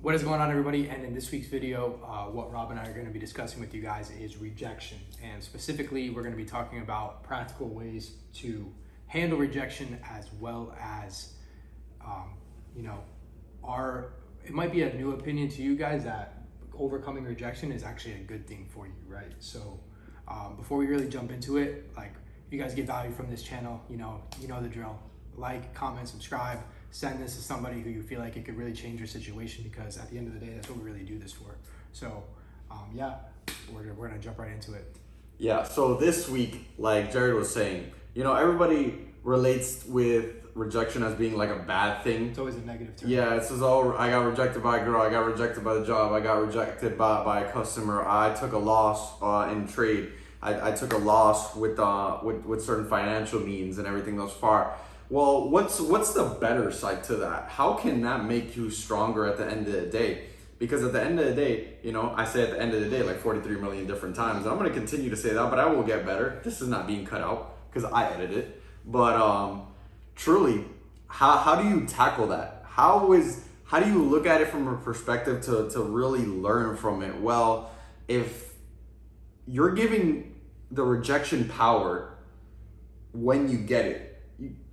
What is going on, everybody? And in this week's video, what Rob and I are going to be discussing with you guys is rejection. And specifically, we're going to be talking about practical ways to handle rejection, as well as, it might be a new opinion to you guys that overcoming rejection is actually a good thing for you, right? So before we really jump into it, like, if you guys get value from this channel, you know the drill. Like, comment, subscribe, send this to somebody who you feel like it could really change your situation, because at the end of the day, that's what we really do this for. So we're gonna jump right into it. Yeah, so this week, like Jared was saying, everybody relates with rejection as being like a bad thing. It's always a negative term. Yeah, it says, oh, I got rejected by a girl, I got rejected by the job, I got rejected by a customer, I took a loss in trade, I took a loss with certain financial means and everything thus far. Well, what's the better side to that? How can that make you stronger at the end of the day? Because at the end of the day, I say at the end of the day like 43 million different times. I'm going to continue to say that, but I will get better. This is not being cut out because I edit it. But truly, how do you tackle that? How do you look at it from a perspective to really learn from it? Well, if you're giving the rejection power when you get it,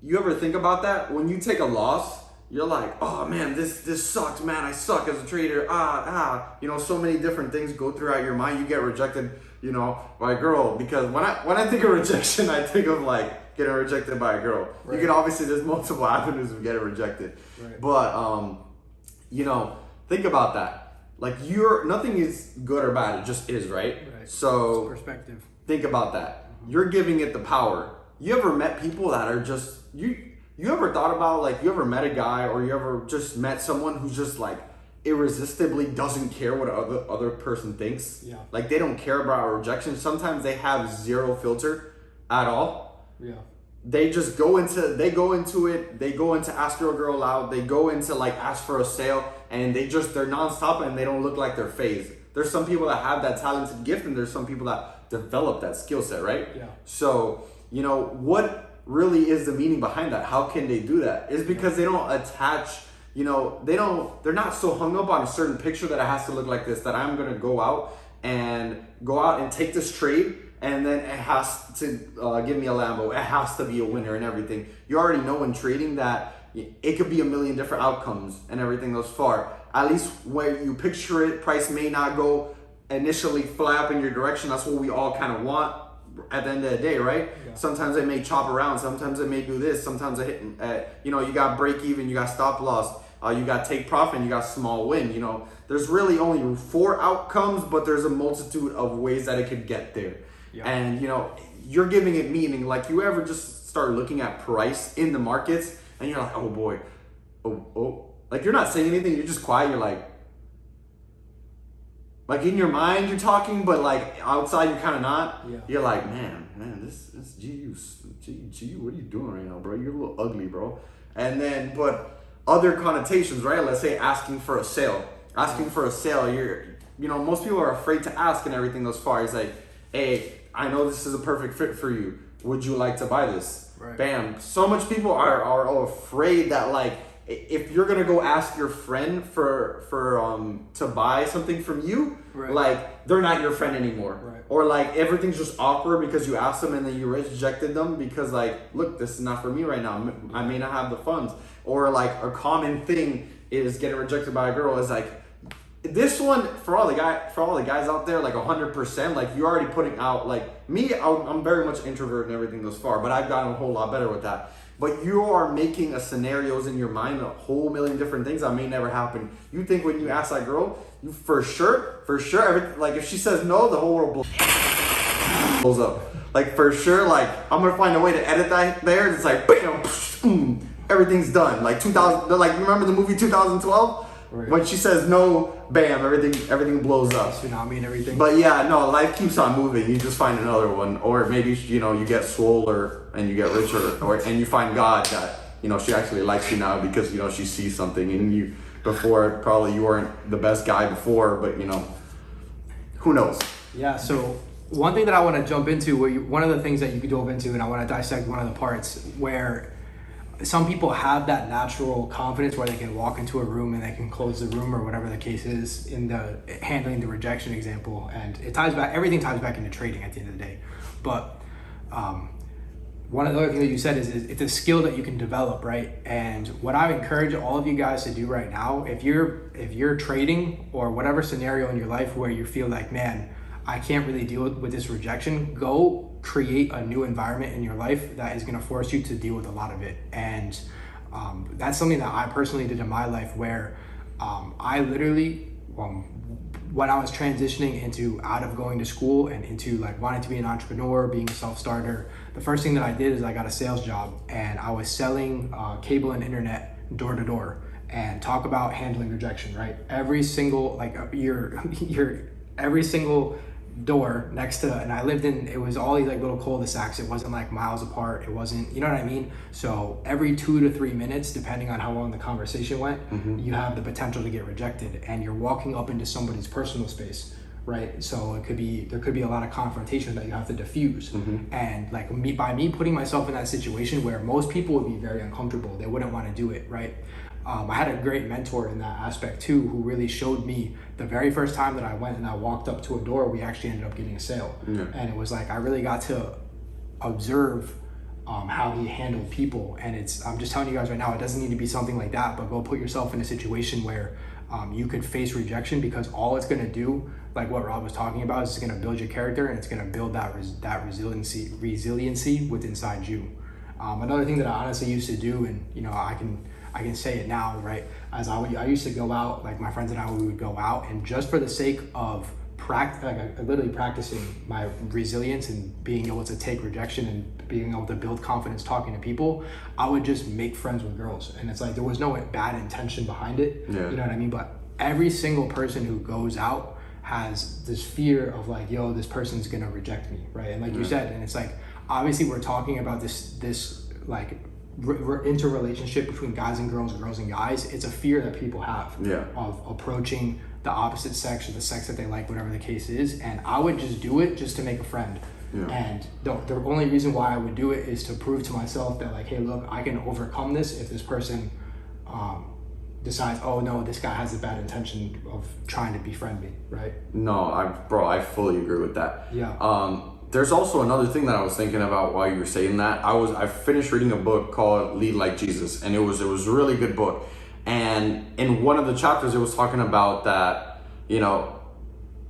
you ever think about that? When you take a loss, you're like, oh man, this sucks, man, I suck as a trader, so many different things go throughout your mind. You get rejected, by a girl, because when I think of rejection, I think of like getting rejected by a girl. Right. You can obviously, there's multiple avenues of getting rejected, right. But think about that. Like, nothing is good or bad, it just is, right? So it's perspective. Think about that. Mm-hmm. You're giving it the power. You ever met people that are just, you ever thought about, like, you ever met a guy, or you ever just met someone who's just like irresistibly doesn't care what other person thinks? Yeah. Like, they don't care about rejection. Sometimes they have zero filter at all. Yeah. They just go into it. They go into ask your girl out. They go into like ask for a sale, and they're nonstop, and they don't look like they're phased. There's some people that have that talented gift, and there's some people that develop that skill set, right? Yeah. So, what really is the meaning behind that? How can they do that? It's because they don't attach, they're not so hung up on a certain picture that it has to look like this, that I'm going to go out and take this trade, and then it has to give me a Lambo. It has to be a winner and everything. You already know in trading that it could be a million different outcomes and everything thus far. At least when you picture it, price may not go initially fly up in your direction. That's what we all kind of want at the end of the day, right? Yeah. Sometimes they may chop around, sometimes they may do this, sometimes they hit, you got break even, you got stop loss, you got take profit, and you got small win. There's really only 4 outcomes, but there's a multitude of ways that it could get there. Yeah. And you're giving it meaning. Like, you ever just start looking at price in the markets, and you're like, oh boy, oh, like, you're not saying anything, you're just quiet, you're like in your mind you're talking, but like outside you're kind of not. Yeah. You're like, man, this GU, what are you doing right now, bro? You're a little ugly, bro. And then, but other connotations, right? Let's say asking for a sale. Most people are afraid to ask and everything thus far. It's like, hey, I know this is a perfect fit for you. Would you like to buy this? Right. Bam. So much people are afraid that, like, if you're gonna go ask your friend for to buy something from you, right, like, they're not your friend anymore. Right. Or like everything's just awkward because you asked them and then you rejected them because, like, look, this is not for me right now. I may not have the funds. Or like a common thing is getting rejected by a girl is like, this one for all the guys out there, like 100%, like, you're already putting out, like me, I'm very much introvert and everything thus far, but I've gotten a whole lot better with that. But you are making scenarios in your mind, a whole million different things that may never happen. You think when you ask that girl, you for sure, like, if she says no, the whole world blows up. Like, for sure, like, I'm gonna find a way to edit that there. It's like, bam, everything's done. Like 2000, like, remember the movie 2012? Right. When she says no, bam, everything blows up. Tsunami and everything. But yeah, no, life keeps on moving. You just find another one, or maybe you get swole and you get richer, and you find God that she actually likes you now because she sees something in you. Before, probably you weren't the best guy before, but who knows? Yeah. So one thing that I want to jump into, one of the things that you could dove into, and I want to dissect one of the parts where some people have that natural confidence where they can walk into a room and they can close the room or whatever the case is in the handling the rejection example, and everything ties back into trading at the end of the day. But one of the other things that you said is it's a skill that you can develop, right? And what I encourage all of you guys to do right now, if you're trading or whatever scenario in your life where you feel like, man, I can't really deal with this rejection, go create a new environment in your life that is going to force you to deal with a lot of it. And that's something that I personally did in my life, where I literally, when I was transitioning into out of going to school and into like wanting to be an entrepreneur, being a self-starter, the first thing that I did is I got a sales job, and I was selling cable and internet door to door. And talk about handling rejection, right? Every single, like every single door next to, and I lived in, it was all these like little cul-de-sacs. It wasn't like miles apart. It wasn't, you know what I mean? So every 2 to 3 minutes, depending on how long the conversation went, you have the potential to get rejected, and you're walking up into somebody's personal space, right? So there could be a lot of confrontation that you have to diffuse. And like by me putting myself in that situation where most people would be very uncomfortable, they wouldn't want to do it, right? I had a great mentor in that aspect too, who really showed me the very first time that I went and I walked up to a door, we actually ended up getting a sale. And it was like, I really got to observe how he handled people. And I'm just telling you guys right now, it doesn't need to be something like that, but go put yourself in a situation where you could face rejection, because all it's going to do, like what Rob was talking about, is it's going to build your character, and it's going to build that resiliency within inside you. Another thing that I honestly used to do, and you know, I can say it now, right? As I used to go out, like my friends and I, we would go out, and just for the sake of literally practicing my resilience and being able to take rejection and being able to build confidence talking to people, I would just make friends with girls. And it's like, there was no bad intention behind it. You know what I mean? But every single person who goes out has this fear of like, yo, this person's gonna reject me, right? And like you said, and it's like, obviously we're talking about this like interrelationship between guys and girls and guys. It's a fear that people have of approaching the opposite sex or the sex that they like, whatever the case is. And I would just do it just to make a friend. And the only reason why I would do it is to prove to myself that like, hey, look, I can overcome this if this person decides, oh no, this guy has a bad intention of trying to befriend me, right? No, I fully agree with that. There's also another thing that I was thinking about while you were saying that. I finished reading a book called Lead Like Jesus, and it was a really good book. And in one of the chapters, it was talking about that, you know,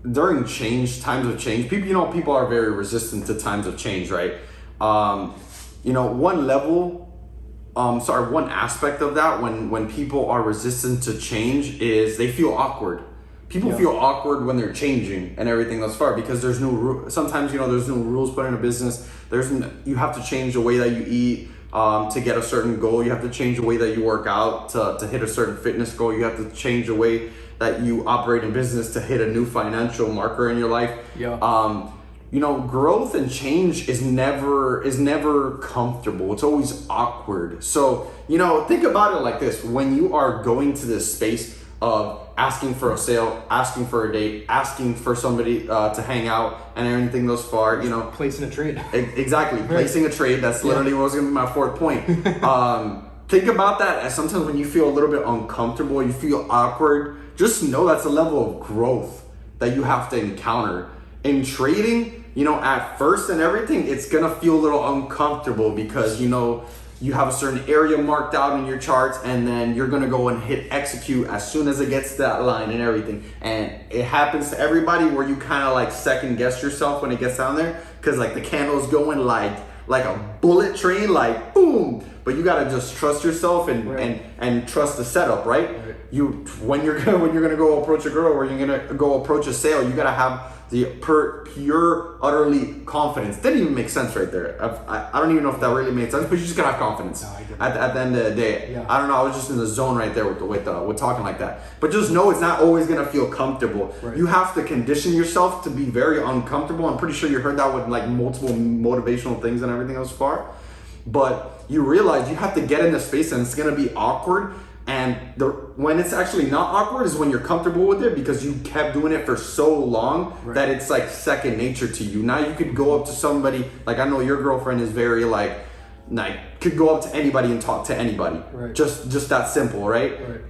during times of change, people are very resistant to times of change, right? You know, one aspect of that when people are resistant to change is they feel awkward. People feel awkward when they're changing and everything thus far, because there's no sometimes, you know, there's no rules put in a business. You have to change the way that you eat to get a certain goal. You have to change the way that you work out to hit a certain fitness goal. You have to change the way that you operate in business to hit a new financial marker in your life. You know, growth and change is never comfortable. It's always awkward. So, you know, think about it like this. When you are going to this space of asking for a sale, asking for a date, asking for somebody to hang out and everything thus far, you know. Placing a trade. Exactly, placing a trade. That's literally what was going to be my fourth point. Think about that as sometimes when you feel a little bit uncomfortable, you feel awkward, just know that's a level of growth that you have to encounter. In trading, you know, at first and everything, it's going to feel a little uncomfortable because, you know, you have a certain area marked out in your charts, and then you're gonna go and hit execute as soon as it gets to that line and everything. And it happens to everybody where you kind of like second guess yourself when it gets down there, because like the candle's going like a bullet train, like boom. But you gotta just trust yourself and trust the setup, right? When you're gonna go approach a girl or you're gonna go approach a sale, you gotta have the pure, utterly confidence. Didn't even make sense right there. I don't even know if that really made sense, but you just gotta have confidence. No, at the end of the day. I don't know, I was just in the zone right there with talking like that. But just know it's not always gonna feel comfortable. You have to condition yourself to be very uncomfortable. I'm pretty sure you heard that with like multiple motivational things and everything else far. But you realize you have to get in the space and it's gonna be awkward. And when it's actually not awkward is when you're comfortable with it, because you kept doing it for so long that it's like second nature to you. Now you could go up to somebody, like I know your girlfriend is very like, like could go up to anybody and talk to anybody. Right. Just that simple, right? Right.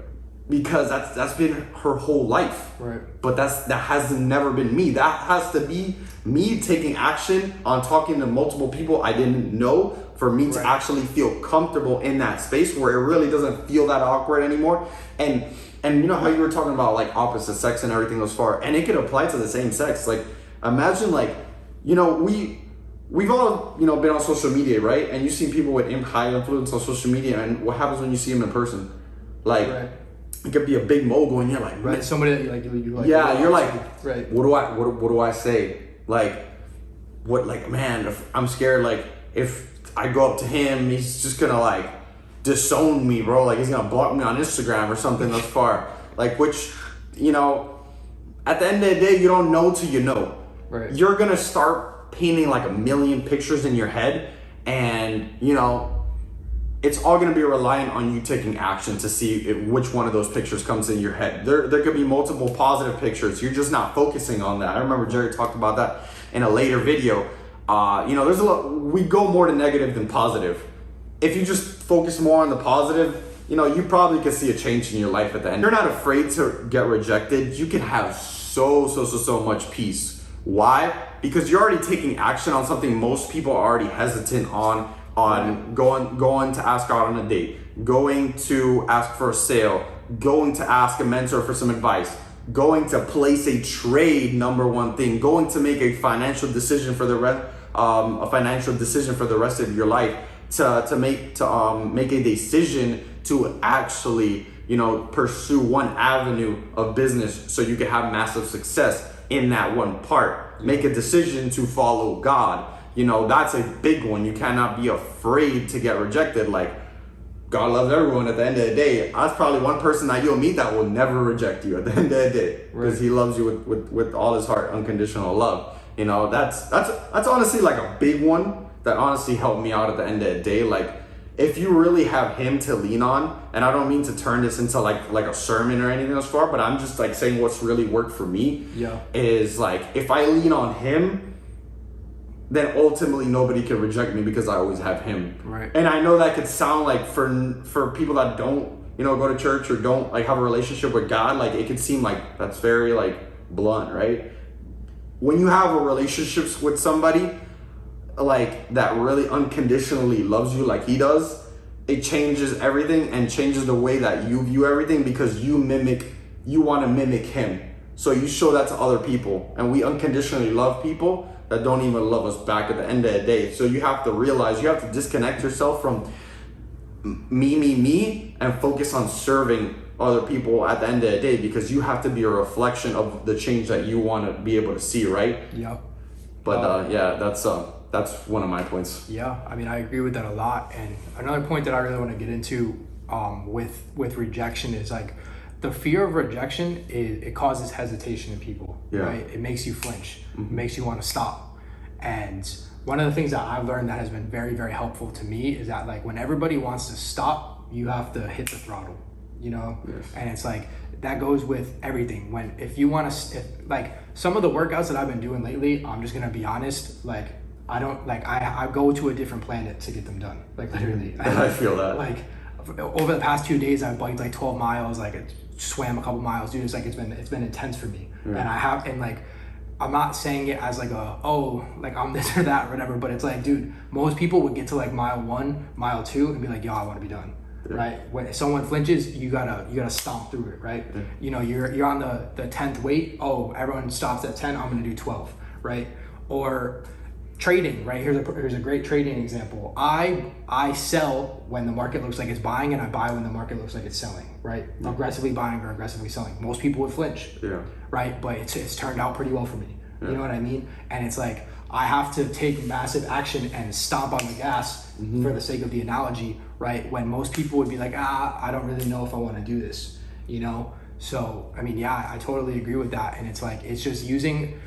Because that's been her whole life. Right. But that has never been me. That has to be me taking action on talking to multiple people I didn't know for me to actually feel comfortable in that space where it really doesn't feel that awkward anymore. And you know how you were talking about like opposite sex and everything goes far, and it could apply to the same sex. Like imagine like, you know, we've all, you know, been on social media, right? And you see people with high influence on social media, and what happens when you see them in person? Like it could be a big mogul, and you're like, right, somebody that you like, yeah, you're like, right, what do I say? Like, what, like, man, if I'm scared, like, if I go up to him, he's just gonna like disown me, bro. Like, he's gonna block me on Instagram or something that's far. Like, which, you know, at the end of the day, you don't know till you know. Right. You're gonna start painting like a million pictures in your head, and you know, it's all going to be reliant on you taking action to see which one of those pictures comes in your head. There could be multiple positive pictures. You're just not focusing on that. I remember Jerry talked about that in a later video. You know, there's a lot, we go more to negative than positive. If you just focus more on the positive, you know, you probably could see a change in your life at the end. You're not afraid to get rejected. You can have so much peace. Why? Because you're already taking action on something most people are already hesitant on going to ask out on a date, going to ask for a sale, going to ask a mentor for some advice, going to place a trade, number one thing, going to make a financial decision for the rest of your life, to make a decision to actually, you know, pursue one avenue of business so you can have massive success in that one part. Make a decision to follow God. You know, that's a big one. You cannot be afraid to get rejected. Like, God loves everyone at the end of the day. That's probably one person that you'll meet that will never reject you at the end of the day, because he loves you with all his heart, unconditional love. You know, that's honestly like a big one that honestly helped me out at the end of the day. Like, if you really have him to lean on, and I don't mean to turn this into like a sermon or anything else far, but I'm just like saying what's really worked for me. Yeah. Is like, if I lean on him, then ultimately nobody can reject me because I always have him. Right. And I know that could sound like for people that don't, you know, go to church or don't like have a relationship with God, like it could seem like that's very like blunt, right? When you have a relationship with somebody like that really unconditionally loves you like he does, it changes everything and changes the way that you view everything, because you want to mimic him. So you show that to other people, and we unconditionally love people that don't even love us back at the end of the day. So you have to realize, you have to disconnect yourself from me, and focus on serving other people at the end of the day, because you have to be a reflection of the change that you want to be able to see, right? Yeah. But yeah, that's one of my points. Yeah, I mean, I agree with that a lot. And another point that I really want to get into with rejection is like, the fear of rejection it causes hesitation in people, right? It makes you flinch, it makes you want to stop. And one of the things that I've learned that has been very, very helpful to me is that like when everybody wants to stop, you have to hit the throttle, you know? Yes. And it's like, that goes with everything. If you want to, like some of the workouts that I've been doing lately, I'm just gonna be honest, like I go to a different planet to get them done, like literally. I feel that. Like over the past 2 days, I've biked like 12 miles, like swam a couple miles, dude. It's like, it's been intense for me. And like, I'm not saying it as like like I'm this or that or whatever, but it's like, dude, most people would get to like mile 1, mile 2 and be like, yo, I want to be done. Right? When someone flinches, you gotta stomp through it, right? You know, you're on the 10th weight. Oh, everyone stops at 10. I'm gonna do 12, right? Or trading, right? Here's a great trading example. I sell when the market looks like it's buying, and I buy when the market looks like it's selling, right? Aggressively buying or aggressively selling. Most people would flinch, right? But it's turned out pretty well for me. You know what I mean? And it's like, I have to take massive action and stomp on the gas for the sake of the analogy, right? When most people would be like, I don't really know if I want to do this, you know? So, I mean, yeah, I totally agree with that. And it's like, it's just using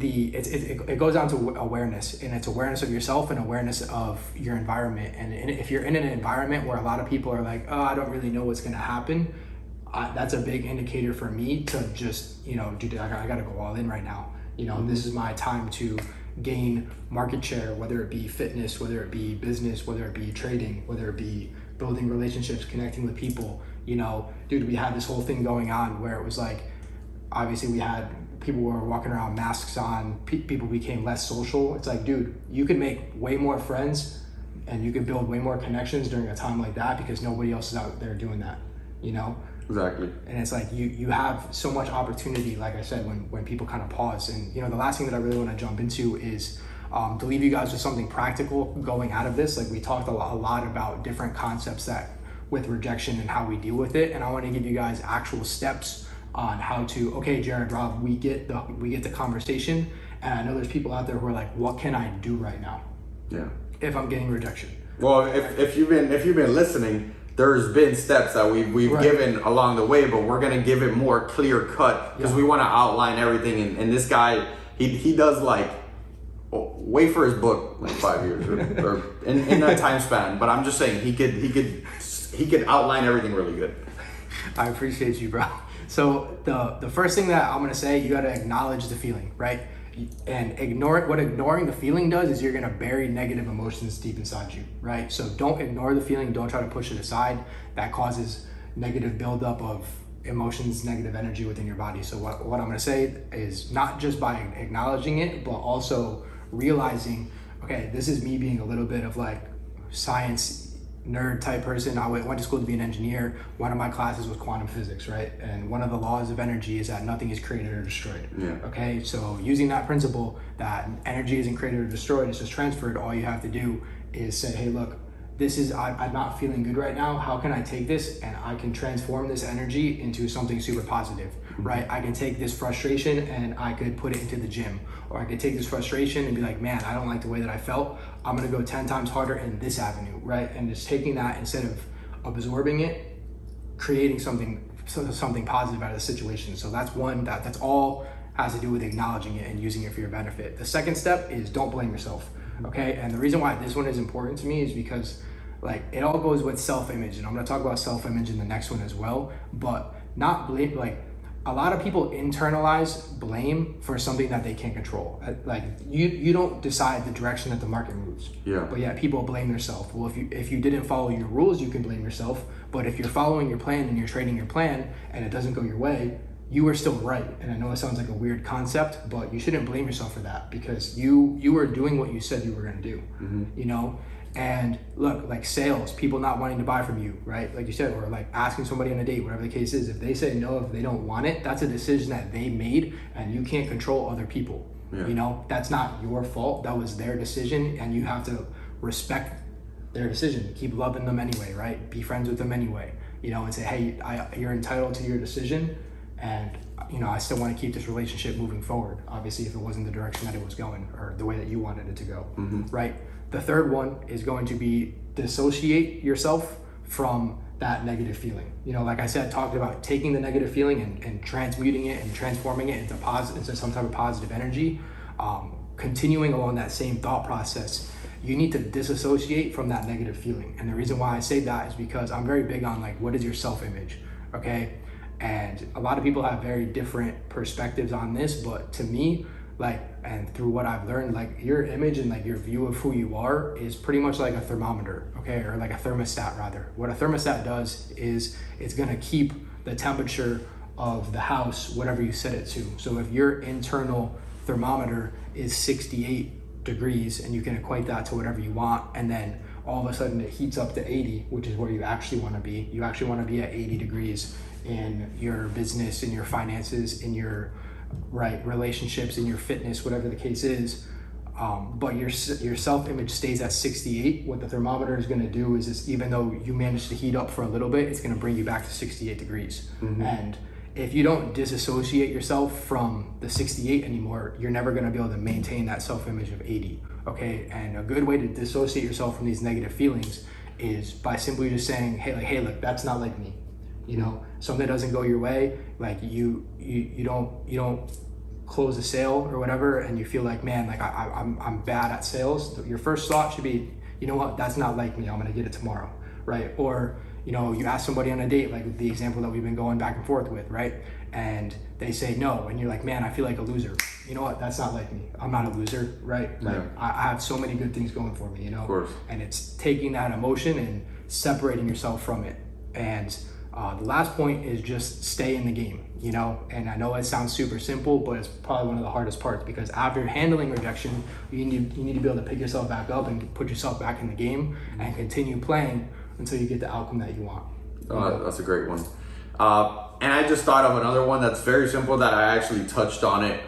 it goes down to awareness, and it's awareness of yourself and awareness of your environment. And if you're in an environment where a lot of people are like, I don't really know what's going to happen, that's a big indicator for me to just, you know, dude, I got to go all in right now. You know, this is my time to gain market share, whether it be fitness, whether it be business, whether it be trading, whether it be building relationships, connecting with people. You know, dude, we had this whole thing going on where it was like, obviously we had people were walking around masks on, people became less social. It's like, dude, you could make way more friends and you could build way more connections during a time like that because nobody else is out there doing that, you know? Exactly. And it's like you have so much opportunity, like I said, when people kind of pause. And you know, the last thing that I really want to jump into is to leave you guys with something practical going out of this. Like we talked a lot about different concepts that with rejection and how we deal with it. And I want to give you guys actual steps on how to, okay, Jared, Rob, we get the conversation. And I know there's people out there who are like, what can I do right now? Yeah. If I'm getting rejection. Well, if you've been listening, there's been steps that we've right. given along the way, but we're gonna give it more clear cut because we want to outline everything. And this guy, he does like wait for his book like 5 years or in that time span. But I'm just saying he could outline everything really good. I appreciate you, bro. So the first thing that I'm gonna say, you gotta acknowledge the feeling, right? And ignore it. What ignoring the feeling does is you're gonna bury negative emotions deep inside you, right? So don't ignore the feeling. Don't try to push it aside. That causes negative buildup of emotions, negative energy within your body. So what I'm gonna say is not just by acknowledging it, but also realizing, okay, this is me being a little bit of like science nerd type person. I went to school to be an engineer. One of my classes was quantum physics, right? And one of the laws of energy is that nothing is created or destroyed. Yeah. Okay, so using that principle that energy isn't created or destroyed, it's just transferred. All you have to do is say, hey, look, this is, I'm not feeling good right now. How can I take this and I can transform this energy into something super positive, right? I can take this frustration and I could put it into the gym, or I could take this frustration and be like, man, I don't like the way that I felt. I'm gonna go 10 times harder in this avenue, right? And just taking that, instead of absorbing it, creating something positive out of the situation. So that's one, that's all has to do with acknowledging it and using it for your benefit. The second step is don't blame yourself, okay? And the reason why this one is important to me is because like it all goes with self-image, and I'm gonna talk about self-image in the next one as well, but not blame, like a lot of people internalize blame for something that they can't control. Like you don't decide the direction that the market moves. Yeah. But yeah, people blame themselves. Well, if you didn't follow your rules, you can blame yourself. But if you're following your plan and you're trading your plan and it doesn't go your way, you were still right. And I know it sounds like a weird concept, but you shouldn't blame yourself for that because you were doing what you said you were gonna do. You know? And look, like sales, people not wanting to buy from you, right? Like you said, or like asking somebody on a date, whatever the case is, if they say no, if they don't want it, that's a decision that they made and you can't control other people. Yeah. You know, that's not your fault. That was their decision and you have to respect their decision. Keep loving them anyway, right? Be friends with them anyway, you know, and say, hey, you're entitled to your decision. And, you know, I still want to keep this relationship moving forward. Obviously, if it wasn't the direction that it was going or the way that you wanted it to go, right? The third one is going to be dissociate yourself from that negative feeling. You know, like I said, talked about taking the negative feeling and transmuting it and transforming it into some type of positive energy. Continuing along that same thought process, you need to disassociate from that negative feeling. And the reason why I say that is because I'm very big on like, what is your self-image, okay? And a lot of people have very different perspectives on this, but to me, like, and through what I've learned, like your image and like your view of who you are is pretty much like a thermometer, okay? Or like a thermostat rather. What a thermostat does is it's gonna keep the temperature of the house, whatever you set it to. So if your internal thermometer is 68 degrees and you can equate that to whatever you want, and then all of a sudden it heats up to 80, which is where you actually wanna be. You actually wanna be at 80 degrees in your business, in your finances, in your relationships, in your fitness, whatever the case is. But your self-image stays at 68. What the thermometer is going to do is even though you manage to heat up for a little bit, it's going to bring you back to 68 degrees. And if you don't disassociate yourself from the 68 anymore, you're never going to be able to maintain that self-image of 80. Okay, and a good way to dissociate yourself from these negative feelings is by simply just saying, hey, look, that's not like me. You know, something doesn't go your way, like you don't close a sale or whatever, and you feel like, man, like I'm bad at sales. Your first thought should be, you know what, that's not like me. I'm gonna get it tomorrow, right? Or you know, you ask somebody on a date, like the example that we've been going back and forth with, right? and they say no, and you're like, man, I feel like a loser. You know what? That's not like me. I'm not a loser, right? Like I have so many good things going for me, you know? Of course. And it's taking that emotion and separating yourself from it. And the last point is just stay in the game, you know? And I know it sounds super simple, but it's probably one of the hardest parts, because after handling rejection, you need to be able to pick yourself back up and put yourself back in the game and continue playing until you get the outcome that you want. That's a great one. And I just thought of another one that's very simple that I actually touched on it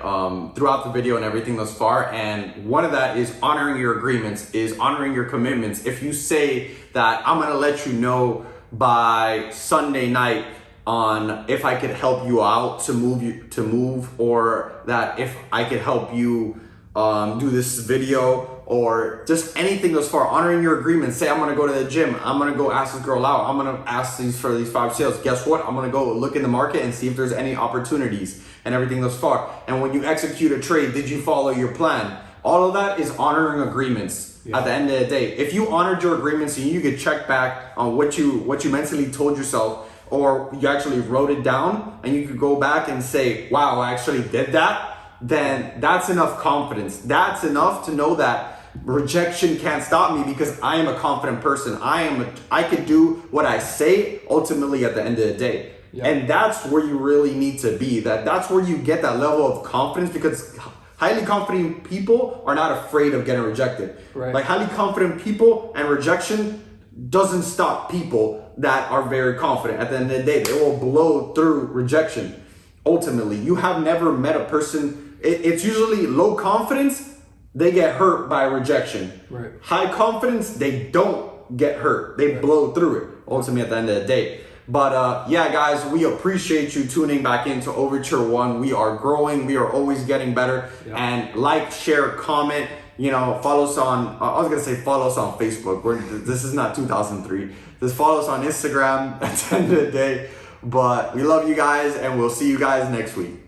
throughout the video and everything thus far. And one of that is honoring your agreements, is honoring your commitments. If you say that I'm gonna let you know by Sunday night on if I could help you out to move, or that if I could help you do this video, or just anything as far honoring your agreement. Say I'm gonna go to the gym, I'm gonna go ask this girl out, I'm gonna ask for these 5 sales. Guess what? I'm gonna go look in the market and see if there's any opportunities and everything thus far. And when you execute a trade, did you follow your plan? All of that is honoring agreements. At the end of the day, if you honored your agreements and you could check back on what you mentally told yourself, or you actually wrote it down and you could go back and say, wow, I actually did that, then that's enough confidence. That's enough to know that rejection can't stop me, because I am a confident person. I can do what I say ultimately at the end of the day. And that's where you really need to be. That's where you get that level of confidence, because highly confident people are not afraid of getting rejected. Like highly confident people and rejection doesn't stop people that are very confident. At the end of the day, they will blow through rejection. Ultimately, you have never met a person, it's usually low confidence, they get hurt by rejection. High confidence, they don't get hurt. They blow through it, ultimately, at the end of the day. But yeah, guys, we appreciate you tuning back into Overture 1. We are growing. We are always getting better. And like, share, comment, you know, follow us on, I was going to say follow us on Facebook. This is not 2003. Just follow us on Instagram at the end of the day. But we love you guys, and we'll see you guys next week.